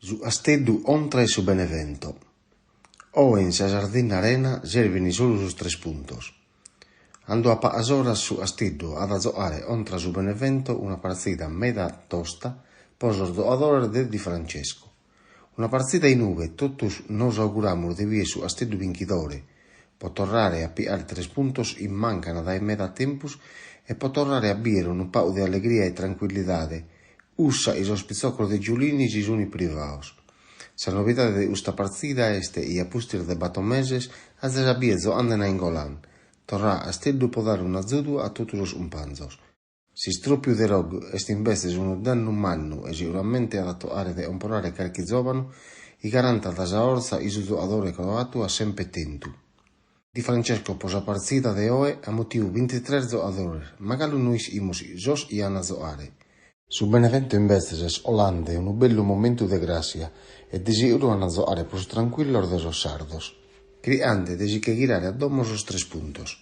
Su asteddu ontra e su Benevento. Oe in sa Sardegna Arena servini solo sus 3 puntos. Andò a paas oras su asteddu ad giocare ontra su Benevento una partita meda tosta pos los giocadores de Di Francesco. Una partita in uve totus nos auguramus de vie su asteddu vinchidore, po torrare a piare 3 puntos in mancana dai meda tempus e po torrare a biere un pau de allegria e tranquillidade, ussa i sospizzocos de Giulini si suni privaos. Sa novidade de usta partida este e a pustir de batomeses a desabiezo anden a Ingolan. Torrà asteddu po dare un azudu a totus los umpanzos. Si stropiu de rog est investes unu dannu mannu e sicuramente ad attuare de omporare calchi giovanu, i garanta da sa orza i su giocadore croatu a sempre tentu. Di Francesco posa partita de oe a motivu 23 giocadores, magari nuis imus jos ian a giocare. Su Benevento investes es Olande un bellu momentu de gracia e de sicuru an a giocare plus tranquillos de sos sardos, criante de si che girare a domo sos 3 puntos.